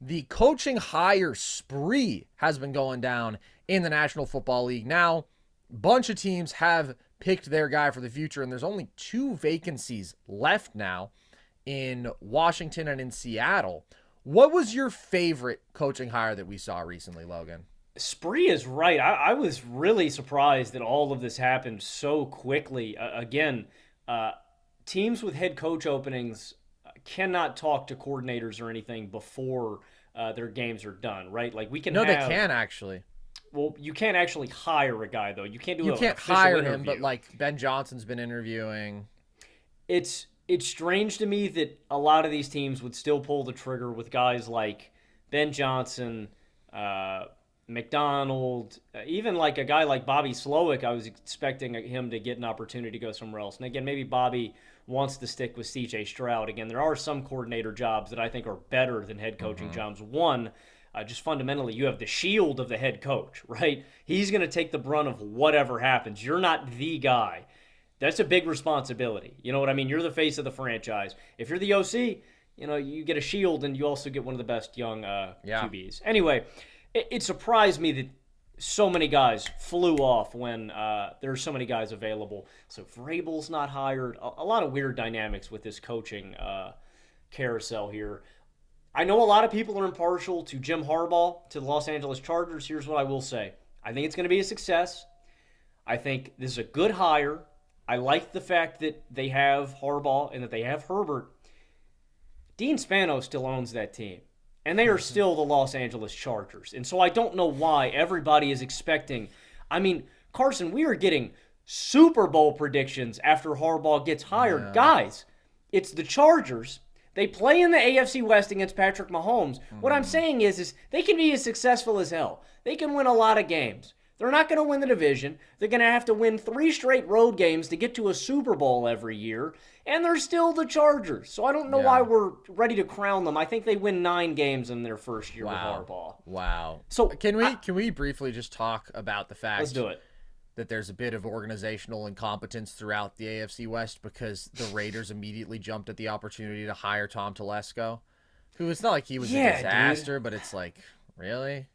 the coaching hire spree has been going down in the National Football League. Now, a bunch of teams have picked their guy for the future, and there's only 2 vacancies left now in Washington and in Seattle. What was your favorite coaching hire that we saw recently, Logan? Spree is right. I was really surprised that all of this happened so quickly. Again, teams with head coach openings cannot talk to coordinators or anything before their games are done, right? Like we can. No, they can actually. Well, you can't actually hire a guy though. You can't do. You an can't official hire interview. him, but like Ben Johnson's been interviewing. It's strange to me that a lot of these teams would still pull the trigger with guys like Ben Johnson, McDonald, even like a guy like Bobby Slowick. I was expecting him to get an opportunity to go somewhere else. And again, maybe Bobby wants to stick with C.J. Stroud. Again, there are some coordinator jobs that I think are better than head coaching jobs. One, just fundamentally, you have the shield of the head coach, right? He's going to take the brunt of whatever happens. You're not the guy. That's a big responsibility. You know what I mean? You're the face of the franchise. If you're the OC, you get a shield and you also get one of the best young QBs. Anyway, it surprised me that so many guys flew off when there's so many guys available. So Vrabel's not hired. A lot of weird dynamics with this coaching carousel here. I know a lot of people are impartial to Jim Harbaugh, to the Los Angeles Chargers. Here's what I will say. I think it's going to be a success. I think this is a good hire. I like the fact that they have Harbaugh and that they have Herbert. Dean Spano still owns that team. And they are still the Los Angeles Chargers. And so I don't know why everybody is expecting. I mean, Carson, we are getting Super Bowl predictions after Harbaugh gets hired. Yeah. Guys, it's the Chargers. They play in the AFC West against Patrick Mahomes. What I'm saying is they can be as successful as hell. They can win a lot of games. They're not going to win the division. They're going to have to win 3 straight road games to get to a Super Bowl every year. And they're still the Chargers. So I don't know why we're ready to crown them. I think they win 9 games in their first year with Harbaugh. Wow. So can we briefly just talk about the fact let's do it. that there's a bit of organizational incompetence throughout the AFC West because the Raiders immediately jumped at the opportunity to hire Tom Telesco, who it's not like he was a disaster, but it's like, really?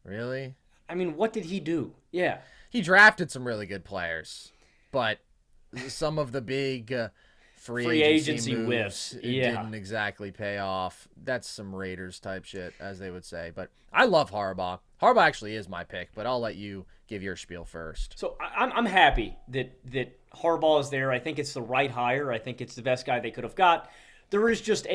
Really? I mean, what did he do? Yeah. He drafted some really good players, but some of the big free agency moves whiffs didn't exactly pay off. That's some Raiders type shit, as they would say. But I love Harbaugh. Harbaugh actually is my pick, but I'll let you give your spiel first. So I'm happy that Harbaugh is there. I think it's the right hire. I think it's the best guy they could have got. There is just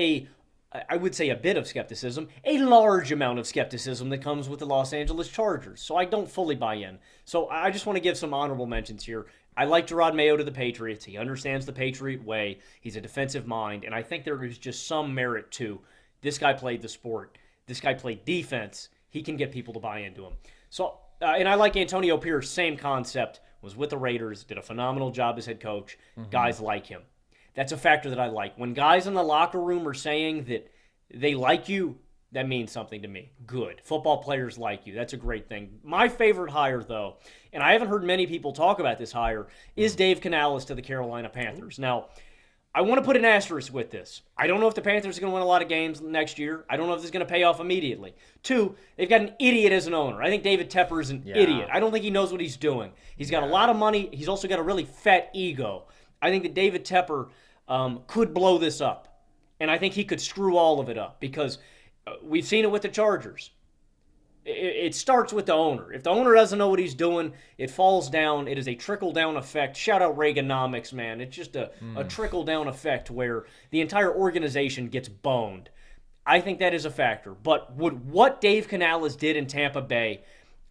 I would say a bit of skepticism, a large amount of skepticism that comes with the Los Angeles Chargers. So I don't fully buy in. So I just want to give some honorable mentions here. I like Gerard Mayo to the Patriots. He understands the Patriot way. He's a defensive mind. And I think there is just some merit to this guy played the sport. This guy played defense. He can get people to buy into him. So, and I like Antonio Pierce. Same concept. Was with the Raiders. Did a phenomenal job as head coach. Guys like him. That's a factor that I like. When guys in the locker room are saying that they like you, that means something to me. Good. Football players like you. That's a great thing. My favorite hire, though, and I haven't heard many people talk about this hire, is Dave Canales to the Carolina Panthers. Now, I want to put an asterisk with this. I don't know if the Panthers are going to win a lot of games next year. I don't know if this is going to pay off immediately. 2, they've got an idiot as an owner. I think David Tepper is an idiot. I don't think he knows what he's doing. He's got a lot of money. He's also got a really fat ego. I think that David Tepper could blow this up. And I think he could screw all of it up because we've seen it with the Chargers. It starts with the owner. If the owner doesn't know what he's doing, it falls down. It is a trickle-down effect. Shout out Reaganomics, man. It's just a trickle-down effect where the entire organization gets boned. I think that is a factor. But what Dave Canales did in Tampa Bay,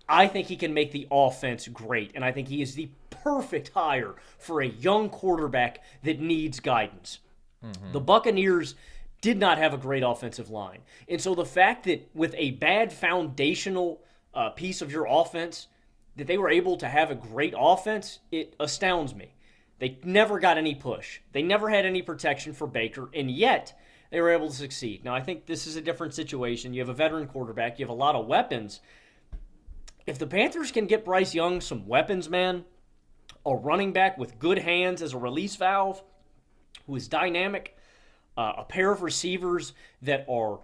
I think he can make the offense great. And I think he is the perfect hire for a young quarterback that needs guidance. The Buccaneers did not have a great offensive line. And so the fact that with a bad foundational piece of your offense, that they were able to have a great offense, it astounds me. They never got any push. They never had any protection for Baker, and yet they were able to succeed. Now, I think this is a different situation. You have a veteran quarterback. You have a lot of weapons. If the Panthers can get Bryce Young some weapons, man, a running back with good hands as a release valve, who is dynamic, a pair of receivers that are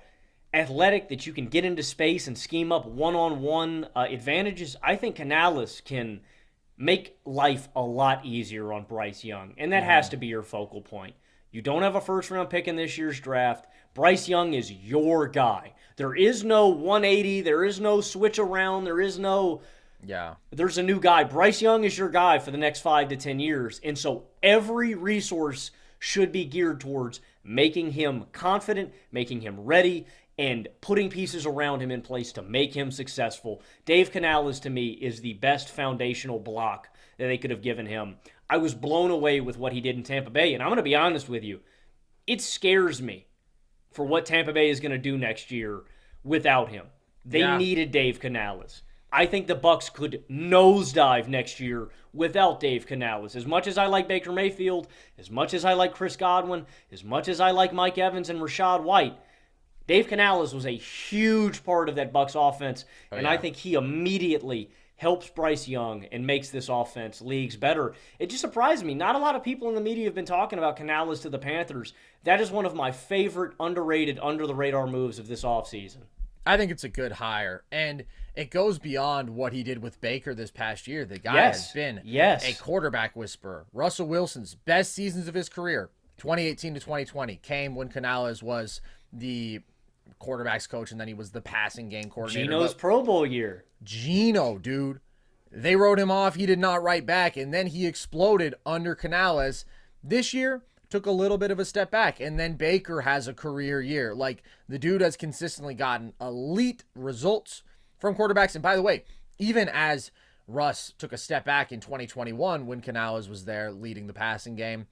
athletic, that you can get into space and scheme up one-on-one advantages, I think Canales can make life a lot easier on Bryce Young, and that has to be your focal point. You don't have a first-round pick in this year's draft. Bryce Young is your guy. There is no 180. There is no switch around. There's a new guy. Bryce Young is your guy for the next 5 to 10 years, and so every resource should be geared towards making him confident, making him ready, and putting pieces around him in place to make him successful. Dave Canales, to me, is the best foundational block that they could have given him. I was blown away with what he did in Tampa Bay, and I'm going to be honest with you. It scares me for what Tampa Bay is going to do next year without him. They needed Dave Canales. I think the Bucs could nosedive next year without Dave Canales. As much as I like Baker Mayfield, as much as I like Chris Godwin, as much as I like Mike Evans and Rashad White, Dave Canales was a huge part of that Bucs offense, I think he immediately helps Bryce Young and makes this offense leagues better. It just surprised me. Not a lot of people in the media have been talking about Canales to the Panthers. That is one of my favorite underrated, under-the-radar moves of this offseason. I think it's a good hire, and it goes beyond what he did with Baker this past year. The guy has been a quarterback whisperer. Russell Wilson's best seasons of his career, 2018 to 2020, came when Canales was the quarterback's coach, and then he was the passing game coordinator. Geno's Pro Bowl year. Geno, dude. They wrote him off. He did not write back, and then he exploded under Canales. This year, took a little bit of a step back, and then Baker has a career year. Like, the dude has consistently gotten elite results from quarterbacks. And by the way, even as Russ took a step back in 2021 when Canales was there leading the passing game,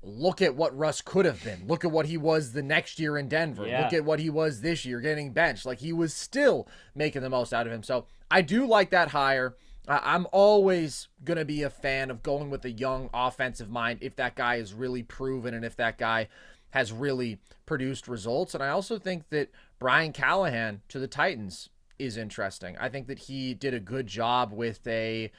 look at what Russ could have been. Look at what he was the next year in Denver. Look at what he was this year getting benched. Like, he was still making the most out of him. So I do like that hire. I'm always going to be a fan of going with a young offensive mind if that guy is really proven and if that guy has really produced results. And I also think that Brian Callahan to the Titans is interesting. I think that he did a good job with a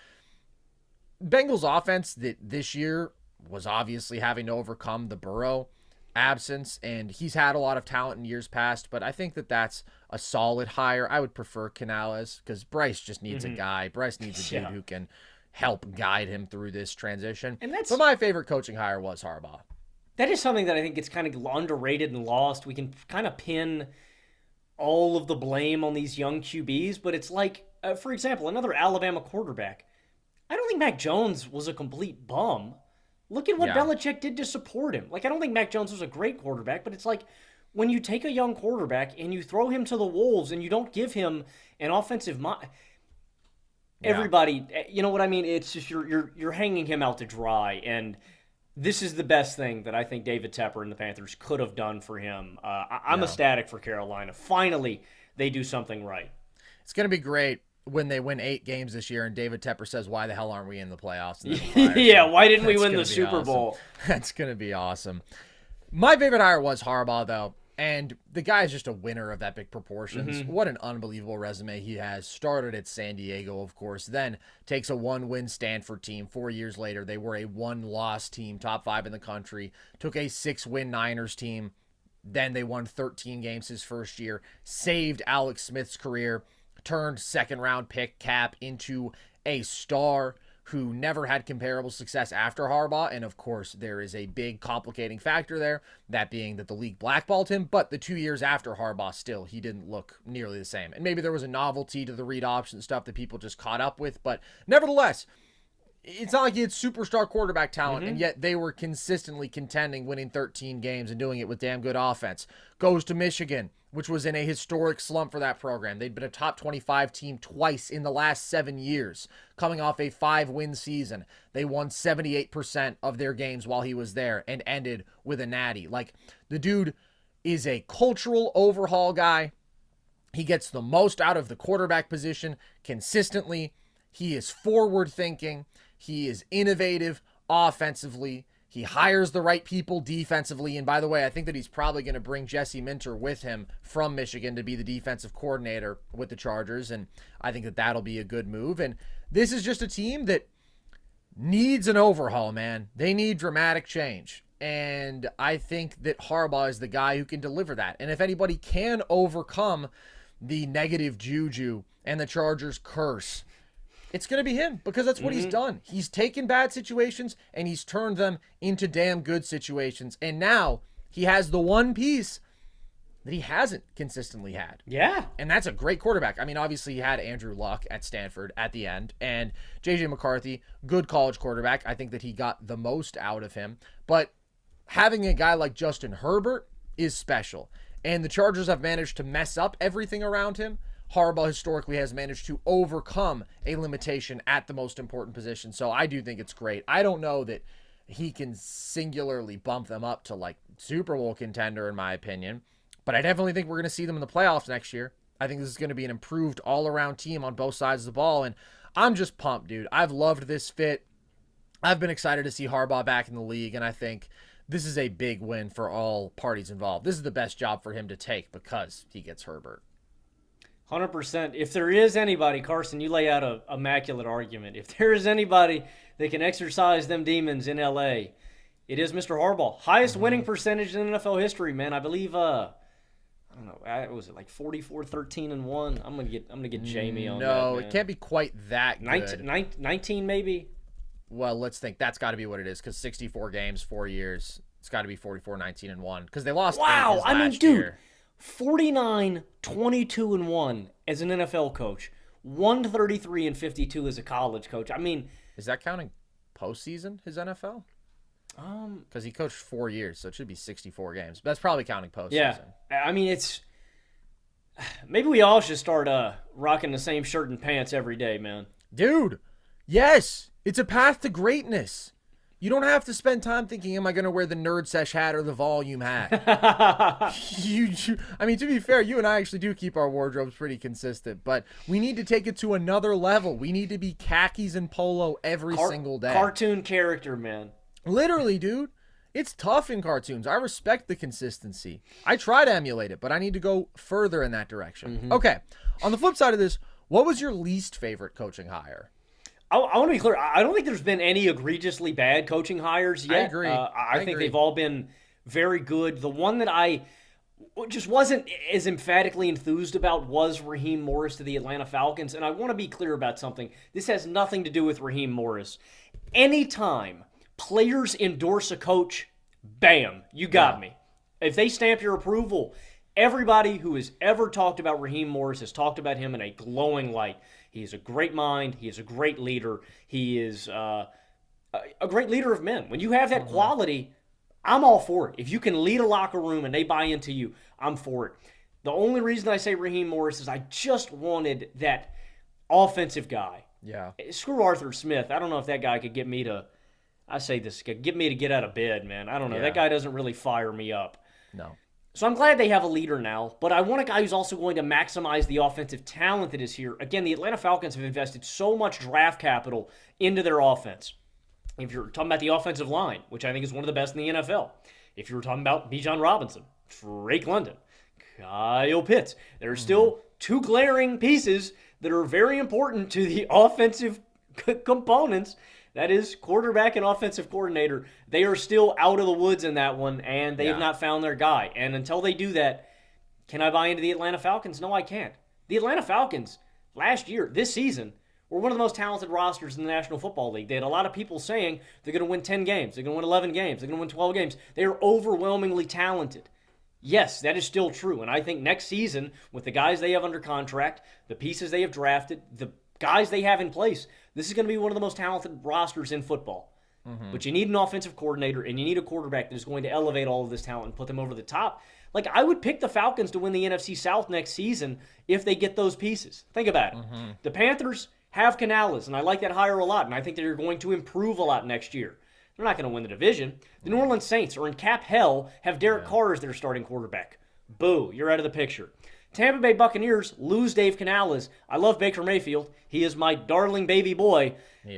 Bengals offense that this year was obviously having to overcome the Burrow absence, and he's had a lot of talent in years past, but I think that that's a solid hire. I would prefer Canales because Bryce just needs a guy. Bryce needs a dude who can help guide him through this transition. But my favorite coaching hire was Harbaugh. That is something that I think gets kind of underrated and lost. We can kind of pin all of the blame on these young QBs, but it's like, for example, another Alabama quarterback. I don't think Mac Jones was a complete bum. Look at what Belichick did to support him. Like, I don't think Mac Jones was a great quarterback, but it's like when you take a young quarterback and you throw him to the wolves and you don't give him an offensive mind, everybody, you know what I mean? It's just you're hanging him out to dry, and this is the best thing that I think David Tepper and the Panthers could have done for him. I'm ecstatic for Carolina. Finally, they do something right. It's going to be great when they win 8 games this year and David Tepper says, why the hell aren't we in the playoffs? Why didn't we win the Super Bowl? That's going to be awesome. My favorite hire was Harbaugh, though, and the guy is just a winner of epic proportions. What an unbelievable resume he has. Started at San Diego, of course, then takes a 1-win Stanford team. 4 years later, they were a 1-loss team, top 5 in the country. Took a 6-win Niners team. Then they won 13 games his first year. Saved Alex Smith's career. Turned second-round pick Cap into a star who never had comparable success after Harbaugh. And, of course, there is a big complicating factor there, that being that the league blackballed him. But the 2 years after Harbaugh, still, he didn't look nearly the same. And maybe there was a novelty to the read option stuff that people just caught up with. But nevertheless, it's not like he had superstar quarterback talent, and yet they were consistently contending, winning 13 games and doing it with damn good offense. Goes to Michigan, which was in a historic slump for that program. They'd been a top 25 team twice in the last 7 years, coming off a 5-win season. They won 78% of their games while he was there and ended with a natty. Like, the dude is a cultural overhaul guy. He gets the most out of the quarterback position consistently. He is forward-thinking. He is innovative offensively. He hires the right people defensively. And by the way, I think that he's probably going to bring Jesse Minter with him from Michigan to be the defensive coordinator with the Chargers. And I think that that'll be a good move. And this is just a team that needs an overhaul, man. They need dramatic change. And I think that Harbaugh is the guy who can deliver that. And if anybody can overcome the negative juju and the Chargers curse, it's going to be him, because that's what he's done. He's taken bad situations and he's turned them into damn good situations. And now he has the one piece that he hasn't consistently had. Yeah. And that's a great quarterback. I mean, obviously he had Andrew Luck at Stanford at the end, and J.J. McCarthy, good college quarterback. I think that he got the most out of him. But having a guy like Justin Herbert is special. And the Chargers have managed to mess up everything around him. Harbaugh historically has managed to overcome a limitation at the most important position. So I do think it's great. I don't know that he can singularly bump them up to like Super Bowl contender, in my opinion. But I definitely think we're going to see them in the playoffs next year. I think this is going to be an improved all-around team on both sides of the ball. And I'm just pumped, dude. I've loved this fit. I've been excited to see Harbaugh back in the league. And I think this is a big win for all parties involved. This is the best job for him to take because he gets Herbert. 100%. If there is anybody, Carson, you lay out an immaculate argument. If there is anybody that can exercise them demons in L.A., it is Mr. Harbaugh. Highest winning percentage in NFL history, man. I believe, I don't know, what was it, like 44-13-1? I'm gonna get Jamie on that. No, man. it can't be quite that good. 19 maybe? Well, let's think. That's got to be what it is, because 64 games, 4 years. It's got to be 44-19-1, because they lost. Wow, I mean, dude. Year. 49-22-1 as an NFL coach, 133-52 as a college coach. I mean, is that counting postseason, his NFL? Because he coached 4 years, so it should be 64 games. But that's probably counting postseason. Yeah, I mean, it's maybe we all should start rocking the same shirt and pants every day, man. Dude, yes, it's a path to greatness. You don't have to spend time thinking, am I going to wear the Nerd Sesh hat or the Volume hat? I mean, to be fair, you and I actually do keep our wardrobes pretty consistent, but we need to take it to another level. We need to be khakis and polo every single day. Cartoon character, man. Literally, dude. It's tough in cartoons. I respect the consistency. I try to emulate it, but I need to go further in that direction. Okay, on the flip side of this, what was your least favorite coaching hire? I want to be clear. I don't think there's been any egregiously bad coaching hires yet. I agree. I think they've all been very good. The one that I just wasn't as emphatically enthused about was Raheem Morris to the Atlanta Falcons. And I want to be clear about something. This has nothing to do with Raheem Morris. Anytime players endorse a coach, bam, you got me. If they stamp your approval, everybody who has ever talked about Raheem Morris has talked about him in a glowing light. He is a great mind. He is a great leader. He is a great leader of men. When you have that quality, I'm all for it. If you can lead a locker room and they buy into you, I'm for it. The only reason I say Raheem Morris is I just wanted that offensive guy. Yeah. Screw Arthur Smith. I don't know if that guy could get me to, I say this, get me to get out of bed, man. I don't know. Yeah. That guy doesn't really fire me up. No. So I'm glad they have a leader now, but I want a guy who's also going to maximize the offensive talent that is here. Again, the Atlanta Falcons have invested so much draft capital into their offense. If you're talking about the offensive line, which I think is one of the best in the NFL. If you're talking about Bijan Robinson, Drake London, Kyle Pitts, there are still two glaring pieces that are very important to the offensive components. That is quarterback and offensive coordinator. They are still out of the woods in that one, and they have not found their guy. And until they do that, can I buy into the Atlanta Falcons? No, I can't. The Atlanta Falcons, last year, this season, were one of the most talented rosters in the National Football League. They had a lot of people saying they're going to win 10 games, they're going to win 11 games, they're going to win 12 games. They are overwhelmingly talented. Yes, that is still true. And I think next season, with the guys they have under contract, the pieces they have drafted, the guys they have in place, this is going to be one of the most talented rosters in football. But you need an offensive coordinator, and you need a quarterback that is going to elevate all of this talent and put them over the top. Like, I would pick the Falcons to win the NFC South next season if they get those pieces. Think about it. The Panthers have Canales, and I like that hire a lot, and I think they're going to improve a lot next year. They're not going to win the division. The New Orleans Saints are in cap hell, have Derek Carr as their starting quarterback. Boo, you're out of the picture. Tampa Bay Buccaneers lose Dave Canales. I love Baker Mayfield. He is my darling baby boy.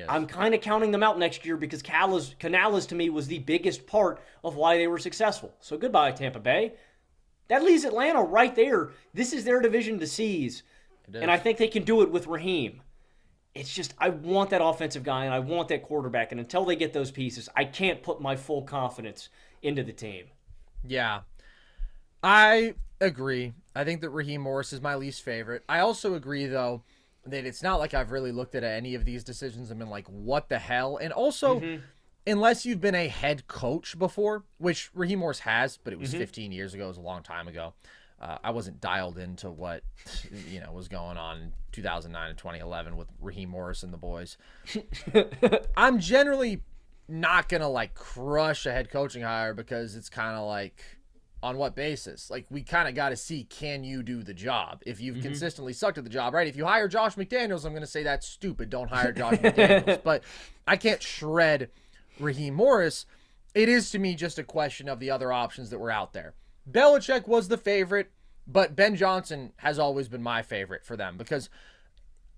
I'm kind of counting them out next year because Canales to me was the biggest part of why they were successful. So goodbye, Tampa Bay. That leaves Atlanta right there. This is their division to seize. And I think they can do it with Raheem. it's just I want that offensive guy and I want that quarterback. And until they get those pieces, I can't put my full confidence into the team. Yeah, I agree. I think that Raheem Morris is my least favorite. I also agree, though, that it's not like I've really looked at any of these decisions and been like, what the hell? And also, unless you've been a head coach before, which Raheem Morris has, but it was 15 years ago. It was a long time ago. I wasn't dialed into what was going on in 2009 and 2011 with Raheem Morris and the boys. I'm generally not going to like crush a head coaching hire because it's kind of like, on what basis? Like, we kind of got to see, can you do the job? If you've consistently sucked at the job, right? If you hire Josh McDaniels, I'm going to say that's stupid. Don't hire Josh McDaniels. But I can't shred Raheem Morris. It is, to me, just a question of the other options that were out there. Belichick was the favorite, but Ben Johnson has always been my favorite for them because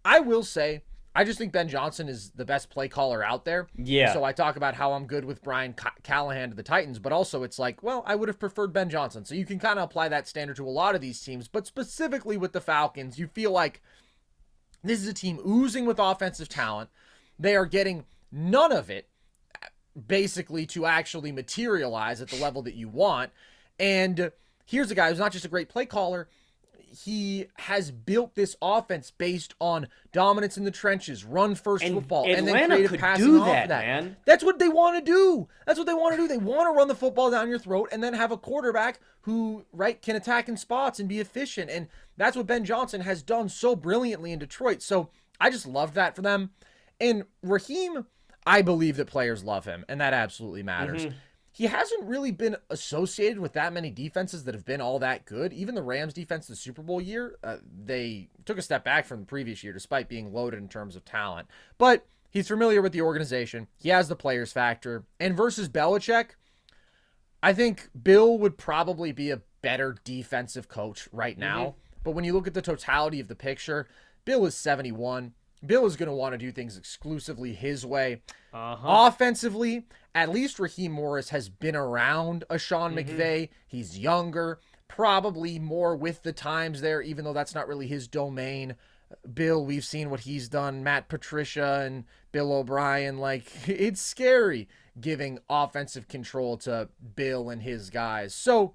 I will say, I just think Ben Johnson is the best play caller out there. Yeah. So I talk about how I'm good with Brian Callahan to the Titans, but also it's like, well, I would have preferred Ben Johnson. So you can kind of apply that standard to a lot of these teams, but specifically with the Falcons, you feel like this is a team oozing with offensive talent. They are getting none of it basically to actually materialize at the level that you want. And here's a guy who's not just a great play caller. He has built this offense based on dominance in the trenches, run first football, and then creative passing off of that. Man. That's what they want to do. That's what they want to do. They want to run the football down your throat and then have a quarterback who, right, can attack in spots and be efficient. And that's what Ben Johnson has done so brilliantly in Detroit. So I just love that for them. And Raheem, I believe that players love him, and that absolutely matters. He hasn't really been associated with that many defenses that have been all that good. Even the Rams defense the Super Bowl year, they took a step back from the previous year despite being loaded in terms of talent. But he's familiar with the organization. He has the players factor. And versus Belichick, I think Bill would probably be a better defensive coach right now. But when you look at the totality of the picture, Bill is 71. Bill is going to want to do things exclusively his way. Offensively, at least Raheem Morris has been around a Sean McVay. He's younger, probably more with the times there, even though that's not really his domain. Bill, we've seen what he's done. Matt Patricia and Bill O'Brien, like, it's scary giving offensive control to Bill and his guys. So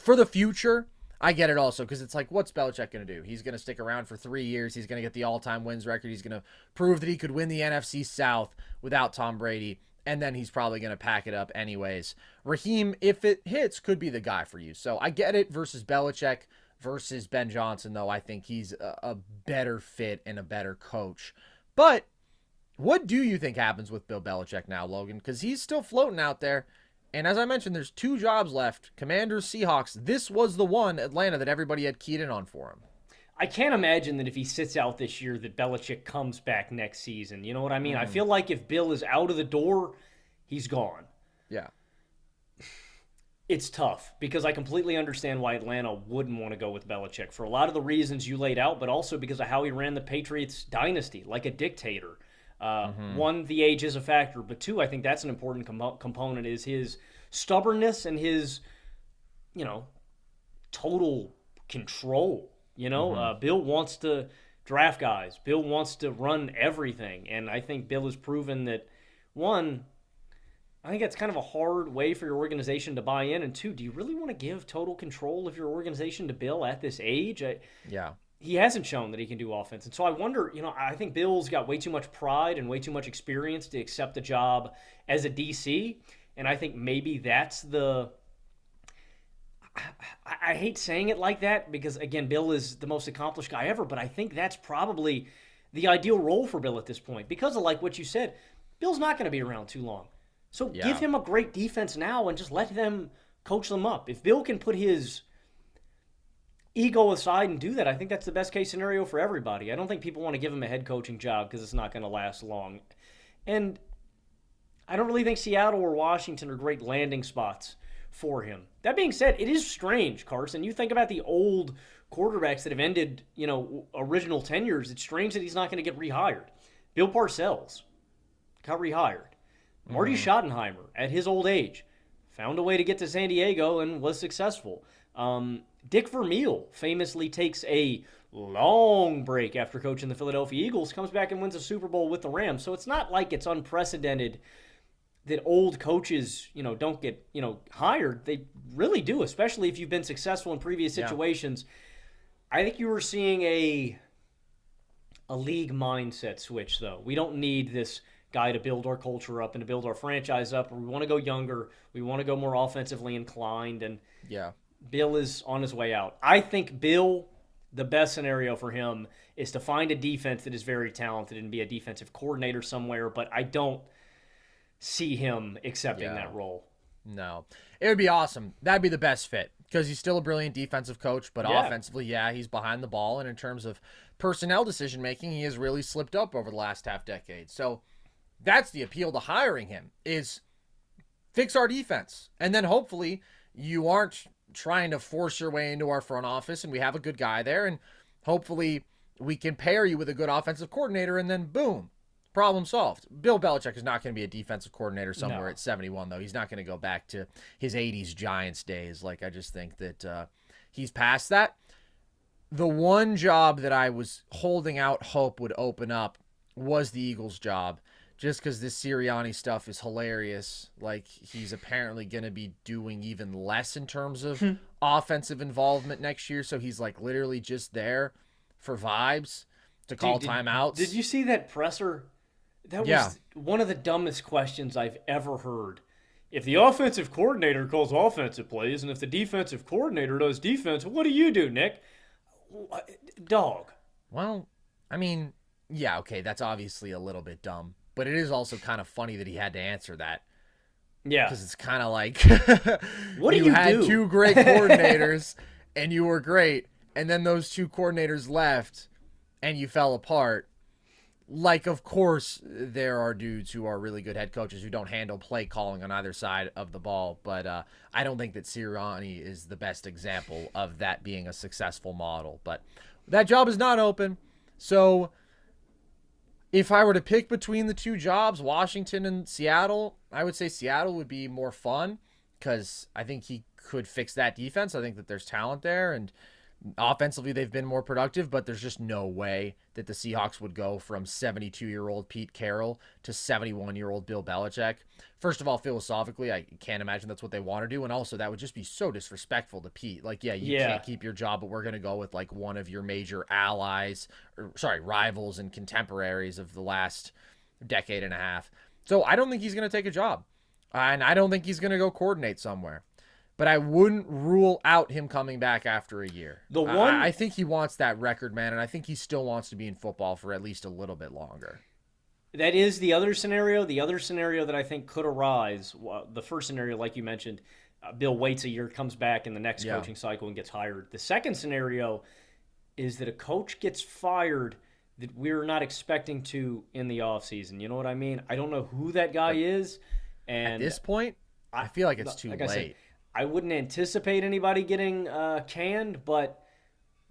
for the future, I get it also because it's like, what's Belichick going to do? He's going to stick around for 3 years. He's going to get the all-time wins record. He's going to prove that he could win the NFC South without Tom Brady, and then he's probably going to pack it up anyways. Raheem, if it hits, could be the guy for you. So I get it versus Belichick versus Ben Johnson, though. I think he's a better fit and a better coach. But what do you think happens with Bill Belichick now, Logan? Because he's still floating out there. And as I mentioned, there's 2 jobs left. Commanders, Seahawks. This was the one, Atlanta, that everybody had keyed in on for him. I can't imagine that if he sits out this year that Belichick comes back next season. You know what I mean? I feel like if Bill is out of the door, he's gone. Yeah. It's tough because I completely understand why Atlanta wouldn't want to go with Belichick for a lot of the reasons you laid out, but also because of how he ran the Patriots dynasty like a dictator. One, the age is a factor, but 2, I think that's an important component is his stubbornness and his, total control. Bill wants to draft guys. Bill wants to run everything, and I think Bill has proven that, 1, I think that's kind of a hard way for your organization to buy in, and 2, do you really want to give total control of your organization to Bill at this age? Yeah. He hasn't shown that he can do offense. And so I wonder, I think Bill's got way too much pride and way too much experience to accept the job as a DC. And I think maybe that's I hate saying it like that because, again, Bill is the most accomplished guy ever, but I think that's probably the ideal role for Bill at this point because of, like what you said, Bill's not going to be around too long. So give him a great defense now and just let them coach them up. If Bill can put his ego aside and do that, I think that's the best case scenario for everybody. I don't think people want to give him a head coaching job because it's not going to last long. And I don't really think Seattle or Washington are great landing spots for him. That being said, it is strange, Carson. You think about the old quarterbacks that have ended, original tenures. It's strange that he's not going to get rehired. Bill Parcells got rehired. Marty Schottenheimer, at his old age, found a way to get to San Diego and was successful. Dick Vermeil famously takes a long break after coaching the Philadelphia Eagles, comes back and wins a Super Bowl with the Rams. So it's not like it's unprecedented that old coaches, don't get, hired. They really do, especially if you've been successful in previous situations. Yeah. I think you were seeing a league mindset switch, though. We don't need this guy to build our culture up and to build our franchise up. We want to go younger. We want to go more offensively inclined. And Bill is on his way out. I think Bill, the best scenario for him is to find a defense that is very talented and be a defensive coordinator somewhere. But I don't see him accepting that role. No. It would be awesome. That'd be the best fit because he's still a brilliant defensive coach, but offensively, he's behind the ball. And in terms of personnel decision-making, he has really slipped up over the last half decade. So that's the appeal to hiring him, is fix our defense. And then hopefully you aren't trying to force your way into our front office and we have a good guy there. And hopefully we can pair you with a good offensive coordinator and then boom, problem solved. Bill Belichick is not going to be a defensive coordinator somewhere at 71, though. He's not going to go back to his 80s Giants days. I just think that he's past that. The one job that I was holding out hope would open up was the Eagles job, just because this Sirianni stuff is hilarious. He's apparently going to be doing even less in terms of offensive involvement next year, so he's literally just there for vibes to call timeouts. Did you see that presser? That was one of the dumbest questions I've ever heard. If the offensive coordinator calls offensive plays and if the defensive coordinator does defense, what do you do, Nick? Dog. Well, I mean, okay, that's obviously a little bit dumb, but it is also kind of funny that he had to answer that. Yeah. Because it's kind of like, what do you had do? Two great coordinators and you were great, and then those two coordinators left and you fell apart. Of course, there are dudes who are really good head coaches who don't handle play calling on either side of the ball, but I don't think that Sirianni is the best example of that being a successful model. But that job is not open. So if I were to pick between the two jobs, Washington and Seattle, I would say Seattle would be more fun because I think he could fix that defense. I think that there's talent there, and offensively, they've been more productive, but there's just no way that the Seahawks would go from 72-year-old Pete Carroll to 71-year-old Bill Belichick. First of all, philosophically, I can't imagine that's what they want to do, and also that would just be so disrespectful to Pete. You can't keep your job, but we're going to go with one of your major rivals and contemporaries of the last decade and a half. So I don't think he's going to take a job, and I don't think he's going to go coordinate somewhere. But I wouldn't rule out him coming back after a year. I think he wants that record, man, and I think he still wants to be in football for at least a little bit longer. That is the other scenario. The other scenario that I think could arise, the first scenario, like you mentioned, Bill waits a year, comes back in the next coaching cycle and gets hired. The second scenario is that a coach gets fired that we're not expecting to in the offseason. You know what I mean? I don't know who that guy is. And at this point, I feel like it's too late. I wouldn't anticipate anybody getting canned, but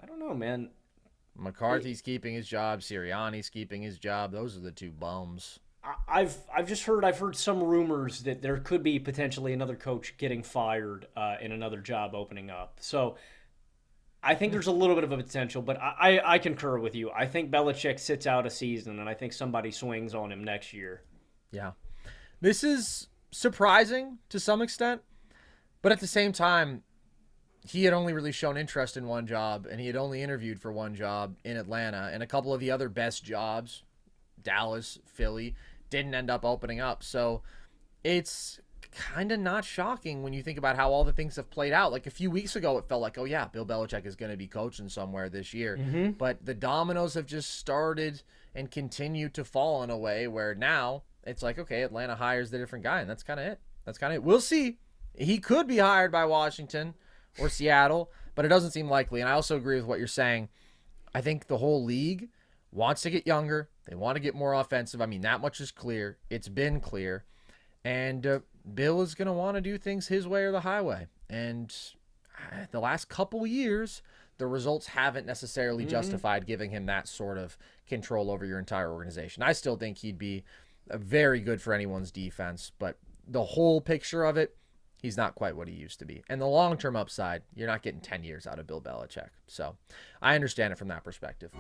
I don't know, man. McCarthy's keeping his job. Sirianni's keeping his job. Those are the two bums. I've heard some rumors that there could be potentially another coach getting fired and another job opening up. So I think there's a little bit of a potential, but I concur with you. I think Belichick sits out a season, and I think somebody swings on him next year. Yeah. This is surprising to some extent. But at the same time, he had only really shown interest in one job, and he had only interviewed for one job in Atlanta, and a couple of the other best jobs, Dallas, Philly, didn't end up opening up. So it's kind of not shocking when you think about how all the things have played out. A few weeks ago, it felt like, oh yeah, Bill Belichick is going to be coaching somewhere this year. Mm-hmm. But the dominoes have just started and continue to fall in a way where now it's like, okay, Atlanta hires the different guy, and that's kind of it. We'll see. He could be hired by Washington or Seattle, but it doesn't seem likely. And I also agree with what you're saying. I think the whole league wants to get younger. They want to get more offensive. I mean, that much is clear. It's been clear. And Bill is going to want to do things his way or the highway. And the last couple years, the results haven't necessarily justified giving him that sort of control over your entire organization. I still think he'd be very good for anyone's defense, but the whole picture of it, he's not quite what he used to be. And the long-term upside, you're not getting 10 years out of Bill Belichick. So I understand it from that perspective.